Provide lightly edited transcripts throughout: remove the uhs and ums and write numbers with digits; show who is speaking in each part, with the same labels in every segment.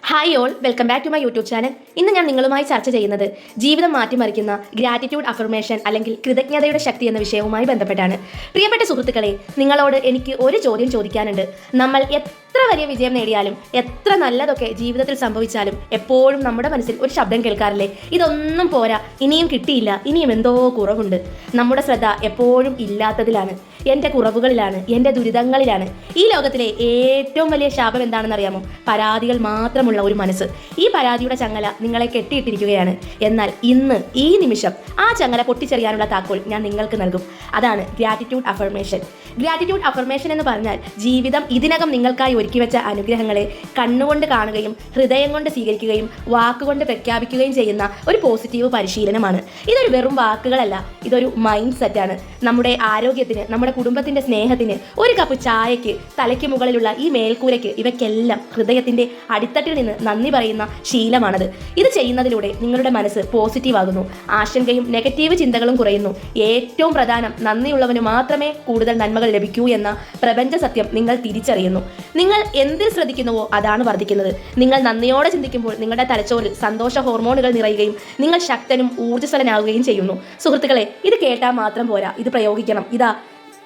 Speaker 1: Hi all, welcome back to my YouTube channel. ഇന്ന് ഞാൻ നിങ്ങളുമായി ചർച്ച ചെയ്യുന്നത് ജീവിതം മാറ്റിമറിക്കുന്ന ഗ്രാറ്റിറ്റ്യൂഡ് അഫർമേഷൻ അല്ലെങ്കിൽ കൃതജ്ഞതയുടെ ശക്തി എന്ന വിഷയവുമായി ബന്ധപ്പെട്ടാണ്. പ്രിയപ്പെട്ട സുഹൃത്തുക്കളെ, നിങ്ങളോട് എനിക്ക് ഒരു ചോദ്യം ചോദിക്കാനുണ്ട്. നമ്മൾ എത്ര വലിയ വിജയം നേടിയാലും എത്ര നല്ലതൊക്കെ ജീവിതത്തിൽ സംഭവിച്ചാലും എപ്പോഴും നമ്മുടെ മനസ്സിൽ ഒരു ശബ്ദം കേൾക്കാറില്ലേ? ഇതൊന്നും പോരാ, ഇനിയും കിട്ടിയില്ല, ഇനിയും എന്തോ കുറവുണ്ട്. നമ്മുടെ ശ്രദ്ധ എപ്പോഴും ഇല്ലാത്തതിലാണ്, എൻ്റെ കുറവുകളിലാണ്, എൻ്റെ ദുരിതങ്ങളിലാണ്. ഈ ലോകത്തിലെ ഏറ്റവും വലിയ ശാപം എന്താണെന്ന് അറിയാമോ? പരാതികൾ മാത്രമുള്ള ഒരു മനസ്സ്. ഈ പരാതിയുടെ ചങ്ങല നിങ്ങളെ കെട്ടിയിട്ടിരിക്കുകയാണ്. എന്നാൽ ഇന്ന് ഈ നിമിഷം ആ ചങ്ങല പൊട്ടിച്ചെറിയാനുള്ള താക്കോൽ ഞാൻ നിങ്ങൾക്ക് നൽകും. അതാണ് ഗ്രാറ്റിറ്റ്യൂഡ് അഫർമേഷൻ. ഗ്രാറ്റിറ്റ്യൂഡ് അഫർമേഷൻ എന്ന് പറഞ്ഞാൽ ജീവിതം ഇതിനകം നിങ്ങൾക്കായി ഒരുക്കി വെച്ച അനുഗ്രഹങ്ങളെ കണ്ണുകൊണ്ട് കാണുകയും ഹൃദയം കൊണ്ട് സ്വീകരിക്കുകയും വാക്കുകൊണ്ട് പ്രഖ്യാപിക്കുകയും ചെയ്യുന്ന ഒരു പോസിറ്റീവ് പരിശീലനമാണ്. ഇതൊരു വെറും വാക്കുകളല്ല, ഇതൊരു മൈൻഡ് സെറ്റാണ്. നമ്മുടെ ആരോഗ്യത്തിന്, നമ്മുടെ കുടുംബത്തിന്റെ സ്നേഹത്തിന്, ഒരു കപ്പ് ചായയ്ക്ക്, തലയ്ക്ക് മുകളിലുള്ള ഈ മേൽക്കൂരയ്ക്ക്, ഇവയ്ക്കെല്ലാം ഹൃദയത്തിന്റെ അടിത്തട്ടിൽ നിന്ന് നന്ദി പറയുന്ന ശീലമാണത്. ഇത് ചെയ്യുന്നതിലൂടെ നിങ്ങളുടെ മനസ്സ് പോസിറ്റീവ് ആകുന്നു, ആശങ്കയും നെഗറ്റീവ് ചിന്തകളും കുറയുന്നു. ഏറ്റവും പ്രധാനം, നന്ദിയുള്ളവന് മാത്രമേ കൂടുതൽ നന്മകൾ ലഭിക്കൂ എന്ന പ്രപഞ്ച സത്യം നിങ്ങൾ തിരിച്ചറിയുന്നു. നിങ്ങൾ എന്തിൽ ശ്രദ്ധിക്കുന്നുവോ അതാണ് വർദ്ധിക്കുന്നത്. നിങ്ങൾ നന്ദിയോടെ ചിന്തിക്കുമ്പോൾ നിങ്ങളുടെ തലച്ചോറിൽ സന്തോഷ ഹോർമോണുകൾ നിറയുകയും നിങ്ങൾ ശക്തനും ഊർജ്ജസ്വലനാവുകയും ചെയ്യുന്നു. സുഹൃത്തുക്കളെ, ഇത് കേട്ടാൽ മാത്രം പോരാ, ഇത് പ്രയോഗിക്കണം. ഇതാ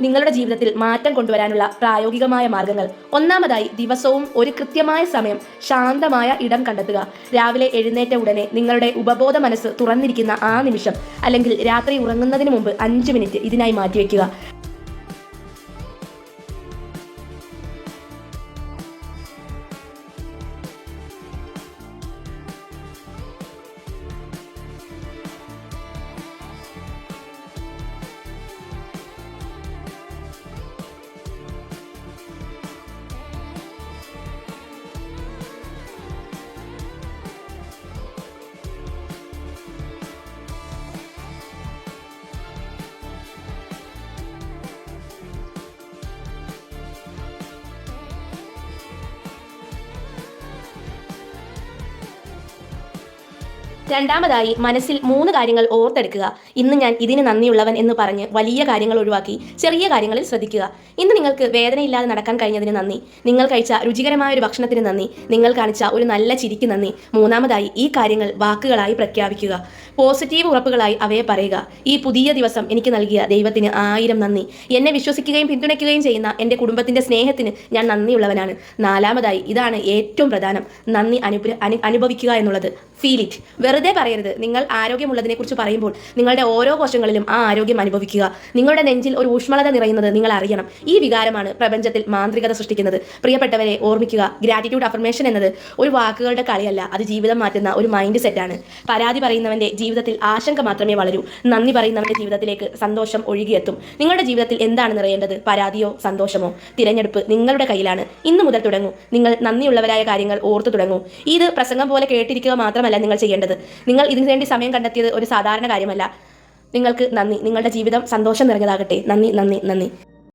Speaker 1: നിങ്ങളുടെ ജീവിതത്തിൽ മാറ്റം കൊണ്ടുവരാനുള്ള പ്രായോഗികമായ മാർഗങ്ങൾ. ഒന്നാമതായി, ദിവസവും ഒരു കൃത്യമായ സമയം, ശാന്തമായ ഇടം കണ്ടെത്തുക. രാവിലെ എഴുന്നേറ്റ ഉടനെ നിങ്ങളുടെ ഉപബോധ മനസ്സ് തുറന്നിരിക്കുന്ന ആ നിമിഷം, അല്ലെങ്കിൽ രാത്രി ഉറങ്ങുന്നതിന് മുമ്പ് 5 മിനിറ്റ് ഇതിനായി മാറ്റിവെക്കുക. രണ്ടാമതായി, മനസ്സിൽ 3 കാര്യങ്ങൾ ഓർത്തെടുക്കുക. ഇന്ന് ഞാൻ ഇതിന് നന്ദിയുള്ളവൻ എന്ന് പറഞ്ഞ് വലിയ കാര്യങ്ങൾ ഒഴിവാക്കി ചെറിയ കാര്യങ്ങളിൽ ശ്രദ്ധിക്കുക. ഇന്ന് നിങ്ങൾക്ക് വേദനയില്ലാതെ നടക്കാൻ കഴിഞ്ഞതിന് നന്ദി, നിങ്ങൾ കഴിച്ച രുചികരമായ ഒരു ഭക്ഷണത്തിന് നന്ദി, നിങ്ങൾ കാണിച്ച ഒരു നല്ല ചിരിക്ക് നന്ദി. മൂന്നാമതായി, ഈ കാര്യങ്ങൾ വാക്കുകളായി പ്രഖ്യാപിക്കുക, പോസിറ്റീവ് ഉറപ്പുകളായി അവയെ പറയുക. ഈ പുതിയ ദിവസം എനിക്ക് നൽകിയ ദൈവത്തിന് 1000 നന്ദി. എന്നെ വിശ്വസിക്കുകയും പിന്തുണയ്ക്കുകയും ചെയ്യുന്ന എൻ്റെ കുടുംബത്തിൻ്റെ സ്നേഹത്തിന് ഞാൻ നന്ദിയുള്ളവനാണ്. നാലാമതായി, ഇതാണ് ഏറ്റവും പ്രധാനം, നന്ദി അനുഭവിക്കുക എന്നുള്ളത്. Feel it. വെറുതെ പറയരുത്. നിങ്ങൾ ആരോഗ്യമുള്ളതിനെക്കുറിച്ച് പറയുമ്പോൾ നിങ്ങളുടെ ഓരോ കോശങ്ങളിലും ആ ആരോഗ്യം അനുഭവിക്കുക. നിങ്ങളുടെ നെഞ്ചിൽ ഒരു ഊഷ്മളത നിറയുന്നത് നിങ്ങൾ അറിയണം. ഈ വികാരമാണ് പ്രപഞ്ചത്തിൽ മാന്ത്രികത സൃഷ്ടിക്കുന്നത്. പ്രിയപ്പെട്ടവരെ, ഓർമ്മിക്കുക, ഗ്രാറ്റിറ്റ്യൂഡ് അഫർമേഷൻ എന്നത് ഒരു വാക്കുകളുടെ കളിയല്ല, അത് ജീവിതം മാറ്റുന്ന ഒരു മൈൻഡ് സെറ്റാണ്. പരാതി പറയുന്നവന്റെ ജീവിതത്തിൽ ആശങ്ക മാത്രമേ വളരൂ. നന്ദി പറയുന്നവന്റെ ജീവിതത്തിലേക്ക് സന്തോഷം ഒഴുകിയെത്തും. നിങ്ങളുടെ ജീവിതത്തിൽ എന്താണ് നിറയേണ്ടത്? പരാതിയോ സന്തോഷമോ? തിരഞ്ഞെടുപ്പ് നിങ്ങളുടെ കയ്യിലാണ്. ഇന്നു മുതൽ തുടങ്ങൂ. നിങ്ങൾ നന്ദിയുള്ളവരായ കാര്യങ്ങൾ ഓർത്തു തുടങ്ങൂ. ഇത് പ്രസംഗം പോലെ കേട്ടിരിക്കുക മാത്രമല്ല നിങ്ങൾ ചെയ്യേണ്ടത്. നിങ്ങൾ ഇതിനു വേണ്ടി സമയം കണ്ടെത്തിയത് ഒരു സാധാരണ കാര്യമല്ല. നിങ്ങൾക്ക് നന്ദി. നിങ്ങളുടെ ജീവിതം സന്തോഷം നിറഞ്ഞതാകട്ടെ. നന്ദി, നന്ദി, നന്ദി.